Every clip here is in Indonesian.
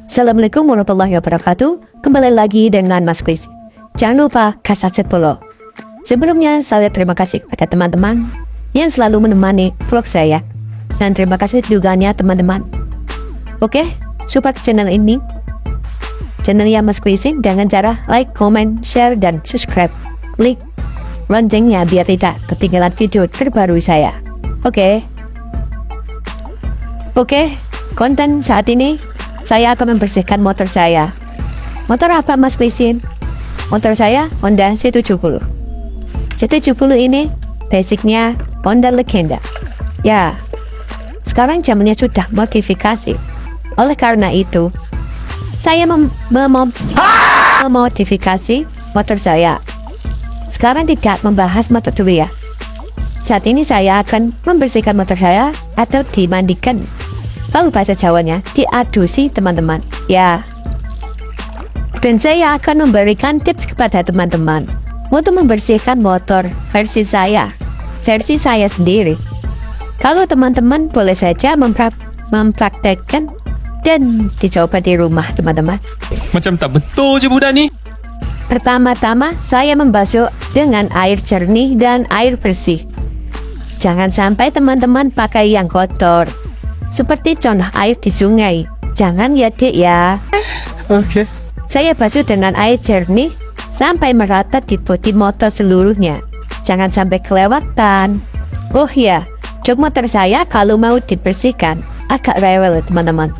Assalamualaikum warahmatullahi wabarakatuh. Kembali lagi dengan Mas Chris. Jangan lupa subscribe follow. Sebelumnya saya terima kasih kepada teman-teman yang selalu menemani vlog saya. Dan terima kasih juga teman-teman. Oke, support channel ini. Channelnya Mas Chris dengan cara like, comment, share, dan subscribe. Klik loncengnya biar tidak ketinggalan video terbaru saya. Oke, konten saat ini saya akan membersihkan motor saya. Motor apa Mas Chrisin? Motor saya Honda C70. C70 ini basicnya Honda Legenda. Ya, sekarang zamannya sudah modifikasi. Oleh karena itu, saya memodifikasi motor saya. Sekarang tidak membahas motor dulu ya. Saat ini saya akan membersihkan motor saya atau dimandikan. Kalau bahasa Jawanya, diadusi teman-teman. Ya. Dan saya akan memberikan tips kepada teman-teman untuk membersihkan motor versi saya sendiri. Kalau teman-teman boleh saja mempraktekkan dan dicoba di rumah teman-teman. Macam tak betul je budak ni. Pertama-tama saya membasuh dengan air jernih dan air bersih. Jangan sampai teman-teman pakai yang kotor. Seperti contoh air di sungai. Jangan ya dek ya. Oke. Saya basuh dengan air jernih sampai merata di bodi motor seluruhnya. Jangan sampai kelewatan. Oh ya, jok motor saya kalau mau dibersihkan agak rewel teman-teman.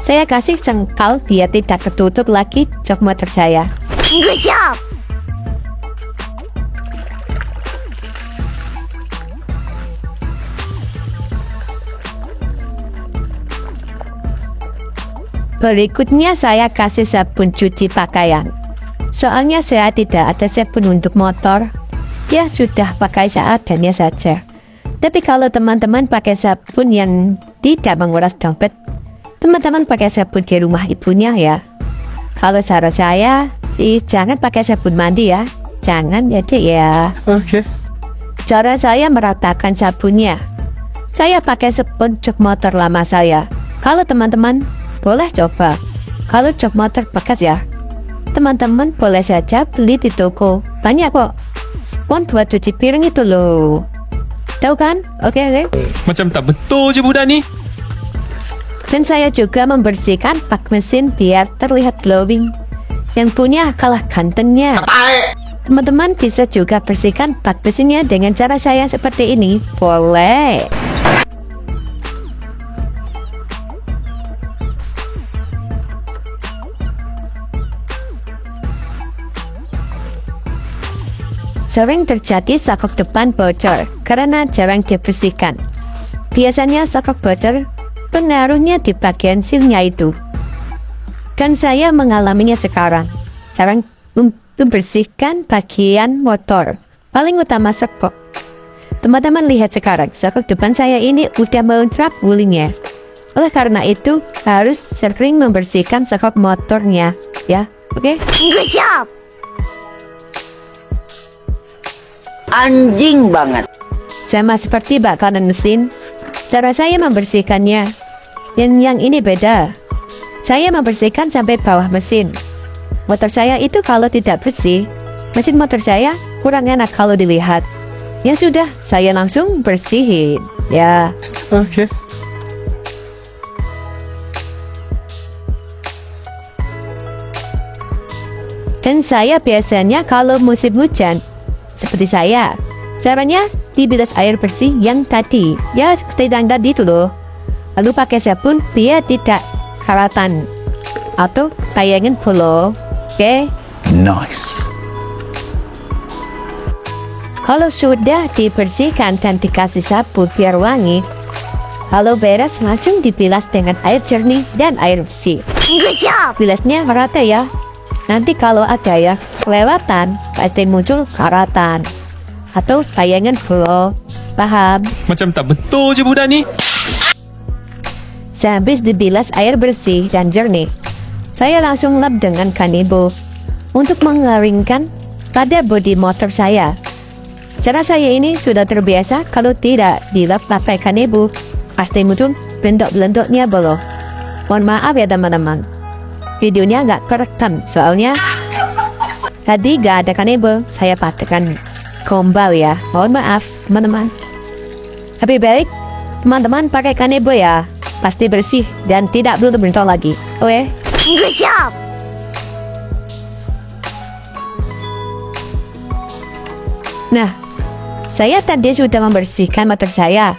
Saya kasih sengkal biar tidak ketutup lagi jok motor saya. Good job! Berikutnya saya kasih sabun cuci pakaian. Soalnya saya tidak ada sabun untuk motor. Ya sudah pakai seadanya saja. Tapi kalau teman-teman pakai sabun yang tidak menguras dompet, teman-teman pakai sabun di rumah ibunya ya. Kalau saran saya, jangan pakai sabun mandi ya. Jangan ya dek ya. Oke. Cara saya meratakan sabunnya. Saya pakai sabun jok motor lama saya. Kalau teman-teman boleh coba. Kalau jok motor bekas ya, teman-teman boleh saja beli di toko. Banyak kok spons buat cuci piring itu loh. Tahu kan? Oke. Macam tak betul je budak ni. Dan saya juga membersihkan bak mesin biar terlihat glowing. Yang punya kalah gantengnya. Teman-teman bisa juga bersihkan bak mesinnya dengan cara saya seperti ini. Boleh. Sering terjadi sakok depan bocor karena jarang dibersihkan. Biasanya sakok bocor pengaruhnya di bagian silnya itu. Dan saya mengalaminya sekarang. Jarang membersihkan bagian motor. Paling utama sakok. Teman-teman lihat sekarang, sakok depan saya ini udah mentrap wulingnya. Oleh karena itu, harus sering membersihkan sakok motornya. Ya, oke? Good job! Anjing banget. Sama seperti bak kanan mesin, cara saya membersihkannya. Yang ini beda. Saya membersihkan sampai bawah mesin. Motor saya itu kalau tidak bersih, mesin motor saya kurang enak kalau dilihat. Ya sudah, saya langsung bersihin. Ya. Oke. Dan saya biasanya kalau musim hujan, seperti saya, caranya dibilas air bersih yang tadi. Ya seperti yang tadi itu loh. Lalu pakai sabun biar tidak karatan. Atau bayangin polo. Oke? Nice. Kalau sudah dibersihkan dan dikasih sabun biar wangi, kalau beres langsung dibilas dengan air jernih dan air bersih. Good job! Bilasnya merata ya. Nanti kalau ada ya kelewatan, pasti muncul karatan atau bayangan polo. Paham? Macam tak betul je budak ni. Sehabis dibilas air bersih dan jernih, saya langsung lap dengan kanebo untuk mengeringkan pada bodi motor saya. Cara saya ini sudah terbiasa, kalau tidak dilap pakai kanebo, pasti muncul bentuk-bentuknya bolo. Mohon maaf ya teman-teman, videonya nggak kerekam soalnya tadi nggak ada kanebo. Saya pastikan kembali ya. Mohon maaf teman-teman. Lebih baik teman-teman pakai kanebo ya. Pasti bersih dan tidak perlu berintol lagi. Oke? Good job. Nah, saya tadi sudah membersihkan motor saya.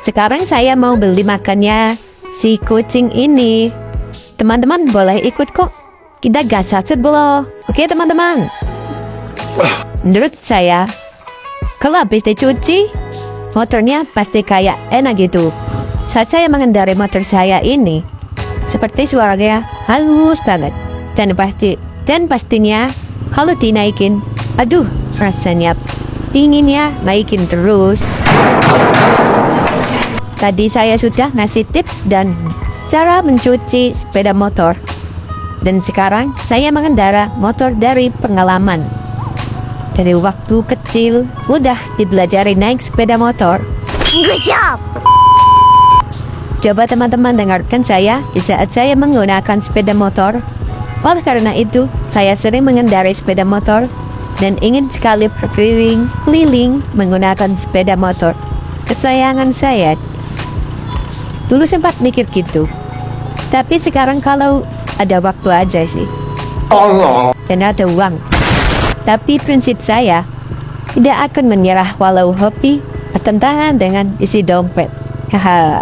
Sekarang saya mau beli makannya si kucing ini. Teman-teman boleh ikut kok. Kita gas dulu. Oke teman-teman. Menurut saya, kalau habis dicuci, motornya pasti kayak enak gitu. Saat saya mengendarai motor saya ini, seperti suaranya halus banget. Dan pastinya kalau dinaikin, aduh rasanya inginnya naikin terus. Tadi saya sudah ngasih tips dan cara mencuci sepeda motor. Dan sekarang saya mengendara motor dari pengalaman. Dari waktu kecil udah dibelajari naik sepeda motor. Good job. Coba teman-teman dengarkan saya di saat saya menggunakan sepeda motor. Oleh karena itu, saya sering mengendarai sepeda motor dan ingin sekali berkeliling menggunakan sepeda motor kesayangan saya. Dulu sempat mikir gitu, tapi sekarang kalau ada waktu aja sih dan ada uang. Tapi prinsip saya tidak akan menyerah walau hobi bertentangan dengan isi dompet. Haha.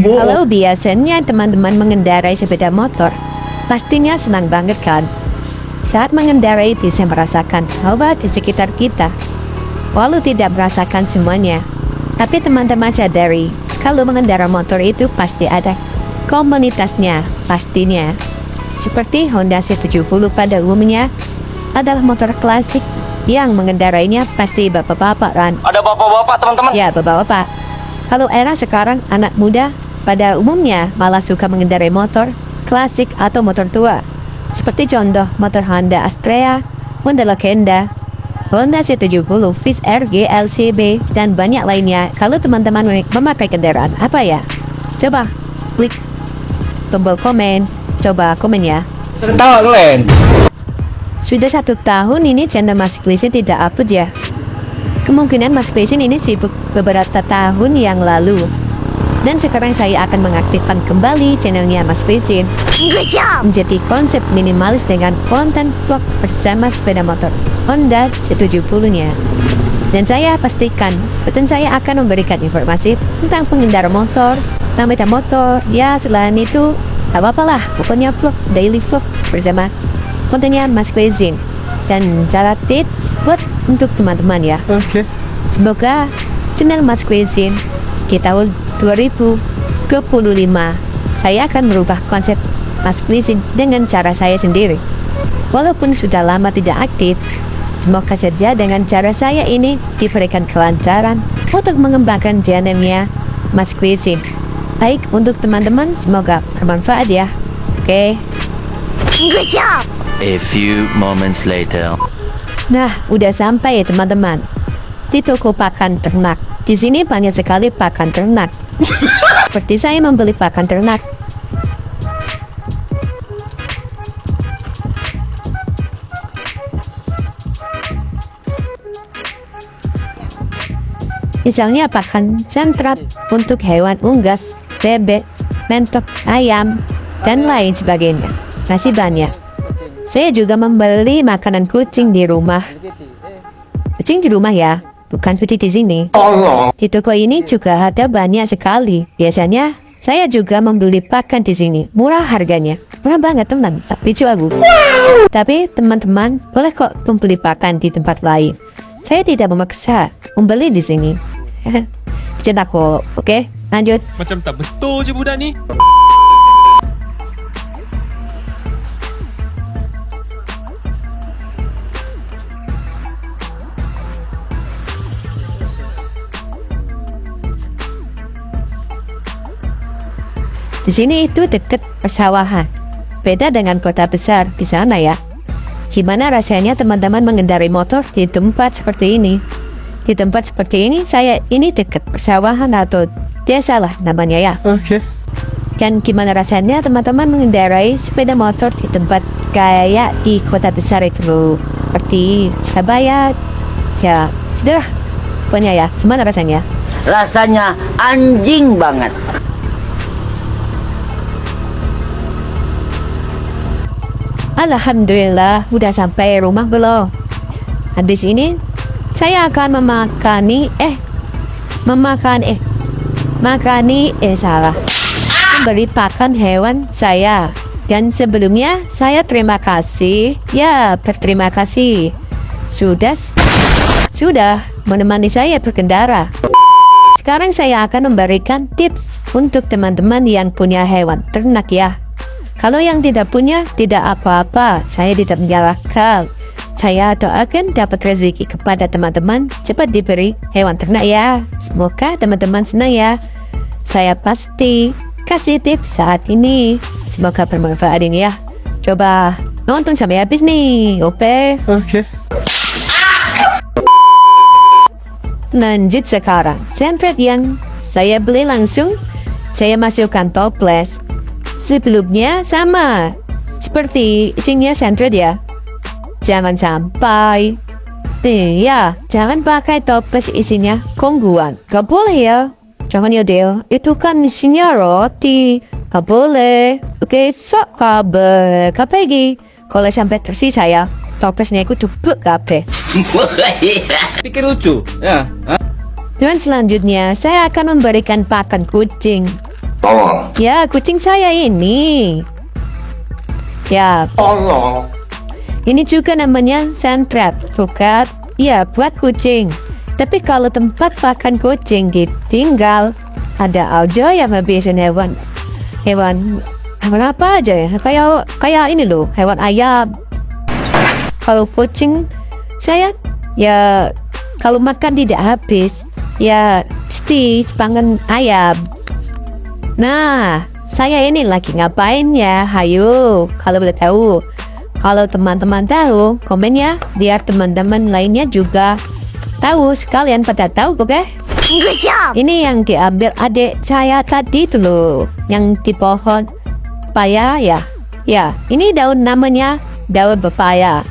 Kalau biasanya teman-teman mengendarai sepeda motor, pastinya senang banget kan? Saat mengendarai bisa merasakan hawa di sekitar kita, walau tidak merasakan semuanya. Tapi teman-teman sadari, kalau mengendarai motor itu pasti ada komunitasnya pastinya. Seperti Honda C70 pada umumnya adalah motor klasik yang mengendarainya pasti bapak-bapak kan? Ada bapak-bapak teman-teman? Ya, bapak-bapak. Kalau era sekarang anak muda pada umumnya malah suka mengendarai motor klasik atau motor tua. Seperti contoh motor Honda Astrea, Honda Legenda, Honda C70, Viz RG, LCB, dan banyak lainnya. Kalau teman-teman memakai kendaraan apa ya? Coba klik tombol komen, coba komen ya. Ketawa kalian. Sudah 1 tahun ini channel Mas Klisin tidak upload ya. Kemungkinan Mas Klisin ini sibuk beberapa tahun yang lalu. Dan sekarang saya akan mengaktifkan kembali channelnya Mas Klisin Good job. menjadi konsep minimalis dengan konten vlog bersama sepeda motor Honda C70-nya. Dan saya pastikan konten saya akan memberikan informasi tentang pengendara motor, namanya motor, ya selain itu apa-apalah, pokoknya vlog, daily vlog bersama kontennya Mas Klisin dan cara tips buat untuk teman-teman ya. Oke. Semoga channel Mas Klisin di tahun 2025 saya akan merubah konsep Mas Klisin dengan cara saya sendiri. Walaupun sudah lama tidak aktif, semoga saja dengan cara saya ini diberikan kelancaran untuk mengembangkan channelnya Mas Klisin. Baik untuk teman-teman, semoga bermanfaat ya. Oke. Good job. A few moments later. Nah, udah sampai ya teman-teman di toko pakan ternak. Di sini banyak sekali pakan ternak. Seperti saya membeli pakan ternak. Misalnya pakan sentrat untuk hewan unggas, bebek, mentok, ayam, dan lain sebagainya. Masih banyak. Saya juga membeli makanan kucing di rumah. Kucing di rumah ya, bukan kucing di sini. Di toko ini juga ada banyak sekali. Biasanya saya juga membeli pakan di sini. Murah harganya. Murah banget teman, tapi aku. Tapi teman-teman boleh kok membeli pakan di tempat lain. Saya tidak memaksa membeli di sini. Cinta kok, oke? Lanjut. Macam tak betul je budak ni. Di sini itu dekat persawahan. Beda dengan kota besar di sana ya. Gimana rasanya teman-teman mengendarai motor di tempat seperti ini? Di tempat seperti ini saya ini dekat persawahan atau desa lah namanya ya. Oke. Kan gimana rasanya teman-teman mengendarai sepeda motor di tempat kayak di kota besar itu, seperti Surabaya. Ya, sudah. Pokoknya ya, gimana rasanya? Rasanya anjing banget. Alhamdulillah, udah sampai rumah belum? Habis ini, saya akan memberi pakan hewan saya. Dan sebelumnya, saya terima kasih. Ya, berterima kasih. Sudah menemani saya berkendara. Sekarang saya akan memberikan tips untuk teman-teman yang punya hewan ternak ya. Kalau yang tidak punya, tidak apa-apa. Saya tidak menyalahkan. Saya doakan dapat rezeki kepada teman-teman. Cepat diberi hewan ternak ya. Semoga teman-teman senang ya. Saya pasti kasih tips saat ini. Semoga bermanfaat ini ya. Coba nonton sampai habis nih. Oke? Oke. Lanjut sekarang. Sentret yang saya beli langsung, saya masukkan toples. Sebelumnya sama seperti isinya sentret ya. Jangan sampai jangan pakai toples isinya kongguan. Gak boleh ya. Jangan ya Del, itu kan isinya roti. Gak boleh. Oke, sok kabel KPG. Kalau sampai tersisa ya, toplesnya itu dubuk kabel. Pikir lucu, ya? Dan selanjutnya, saya akan memberikan pakan kucing. Tolong. Ya, kucing saya ini. Ya, Tolong. ini juga namanya sand trap, bukan? Ya, buat kucing. Tapi kalau tempat pakan kucing ditinggal, ada aja yang habisin hewan apa aja ya? Kayak ini loh, hewan ayam. Kalau kucing, saya ya kalau makan tidak habis, ya pasti pangan ayam. Nah, saya ini lagi ngapain ya? Hayo, kalau boleh tahu. Kalau teman-teman tahu, komen ya, biar teman-teman lainnya juga tahu. Sekalian pada tahu, oke? Good job. Ini yang diambil adik saya tadi tuh loh, yang di pohon pepaya ya. Ya, ini daun namanya daun pepaya.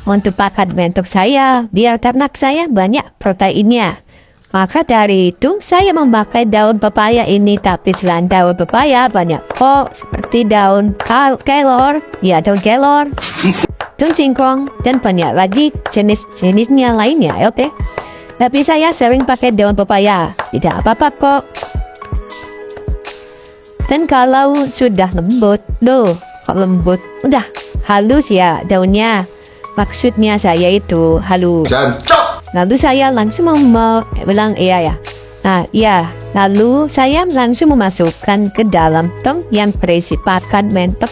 Untuk pakan mentok saya, biar ternak saya banyak proteinnya. Maka dari itu, saya memakai daun pepaya ini. Tapi selain daun pepaya, banyak kok. Seperti daun kelor, ya daun kelor, daun singkong, dan banyak lagi jenis-jenisnya lainnya, oke? Tapi saya sering pakai daun pepaya. Tidak apa-apa kok. Dan kalau sudah lembut, udah halus ya daunnya. Maksudnya saya itu halus. Jancok. Lalu saya langsung bilang iya ya. Nah iya, lalu saya langsung memasukkan ke dalam tong yang berisi pakan mentok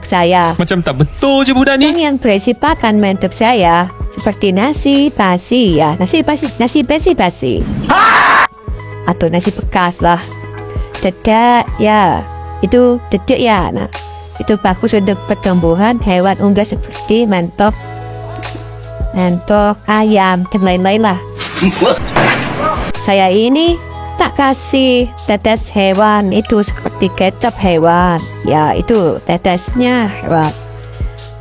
saya. Macam tak betul je budak Tong ni. yang berisi pakan mentok saya seperti nasi basi ya, nasi basi atau nasi bekas lah. Dedek ya, itu dedek ya. Nah, itu bagus untuk pertumbuhan hewan unggas seperti mentok ayam dan lain-lain lah. Saya ini tak kasih tetes hewan itu seperti kecap hewan. Ya itu tetesnya hewan.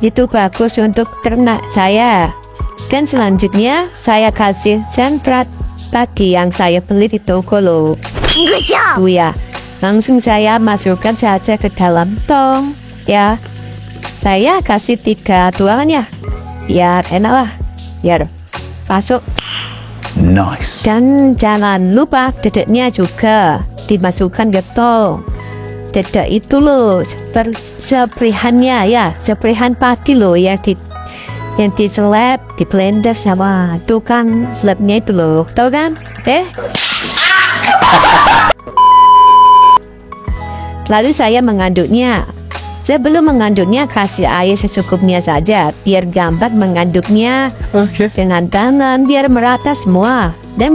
Itu bagus untuk ternak saya. Dan selanjutnya saya kasih sentrat pagi yang saya beli di toko loh. Good job. Ya, langsung saya masukkan saja ke dalam tong. Ya, saya kasih 3 tuangannya. Biar enak lah. Biar masuk. Nice. Dan jangan lupa dedeknya juga dimasukkan ke tong. Dedek itu loh, seprihannya ya, seprihan padi loh yang diselap, di blender sama tukang selapnya itu loh, tahu kan? Lalu saya mengaduknya. Sebelum mengaduknya, kasih air secukupnya saja, biar gampang mengaduknya Okey. dengan tangan, biar merata semua dan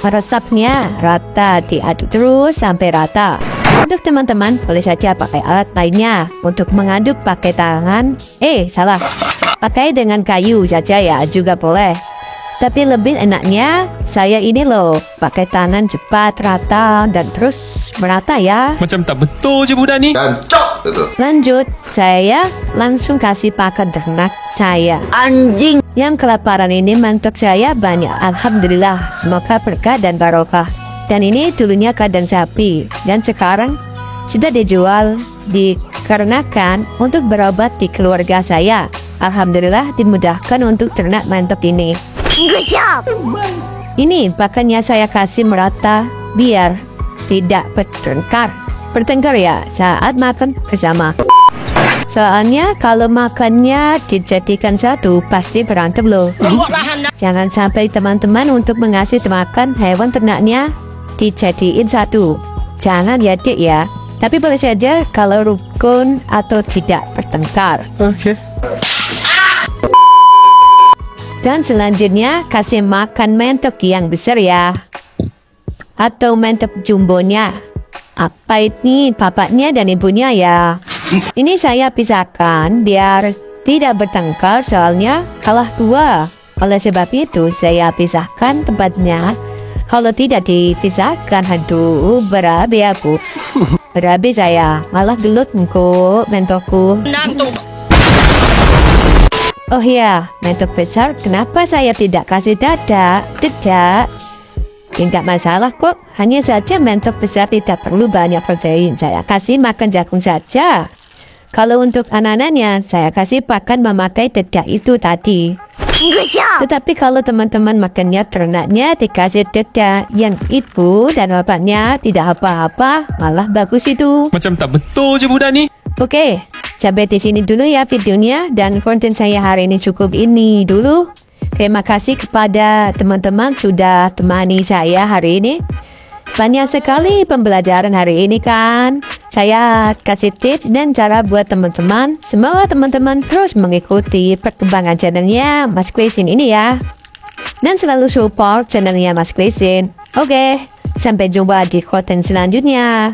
meresapnya rata, diaduk terus sampai rata. Untuk teman-teman, boleh saja pakai alat lainnya. Untuk mengaduk pakai tangan, salah, pakai dengan kayu saja ya, juga boleh. Tapi lebih enaknya saya ini loh, pakai tangan cepat, rata, dan terus merata ya. Macam tak betul je budak ni. Jancok itu. Lanjut, saya langsung kasih pakan ternak saya. Anjing. Yang kelaparan ini mantuk saya banyak. Alhamdulillah, semoga berkah dan barokah. Dan ini dulunya kandang sapi, dan sekarang sudah dijual dikarenakan untuk berobat di keluarga saya. Alhamdulillah dimudahkan untuk ternak mantap ini. Good job. Ini pakannya saya kasih merata biar tidak bertengkar ya saat makan bersama. Soalnya kalau makannya dijadikan satu pasti berantem loh. Jangan sampai teman-teman untuk mengasih makan hewan ternaknya dijadiin satu. Jangan ya dik ya. Tapi boleh saja kalau rukun atau tidak bertengkar. Okey. Dan selanjutnya kasih makan mentok yang besar ya. Atau mentok jumbonya. Apa ini bapaknya dan ibunya ya. Ini saya pisahkan biar tidak bertengkar soalnya kalah dua. Oleh sebab itu saya pisahkan tempatnya. Kalau tidak dipisahkan, aduh berabe aku. Berabe saya, malah gelut engko mentokku. Oh iya, mentok besar, kenapa saya tidak kasih dada? Tidak. Tidak masalah kok, hanya saja mentok besar tidak perlu banyak protein. Saya kasih makan jagung saja. Kalau untuk anak-anaknya, saya kasih pakan memakai dedak itu tadi. Good job. Tetapi kalau teman-teman makannya ternaknya dikasih dedak yang ibu dan bapaknya tidak apa-apa, malah bagus itu. Macam tak betul je budak ni. Oke, sampai di sini dulu ya videonya dan konten saya hari ini cukup ini dulu. Terima kasih kepada teman-teman sudah temani saya hari ini. Banyak sekali pembelajaran hari ini kan. Saya kasih tips dan cara buat teman-teman. Semoga teman-teman terus mengikuti perkembangan channelnya Mas Klesin ini ya. Dan selalu support channelnya Mas Klesin. Oke, sampai jumpa di konten selanjutnya.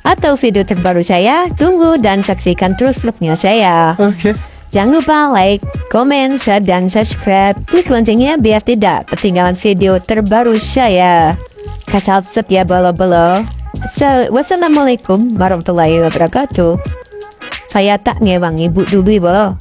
Atau video terbaru saya, tunggu dan saksikan terus vlognya saya. Okey. Jangan lupa like, komen, share, dan subscribe. Klik loncengnya biar tidak ketinggalan video terbaru saya. Kasal setia bolo-bolo. So, wassalamualaikum warahmatullahi wabarakatuh. Saya tak ngewang ibu dulu bolo.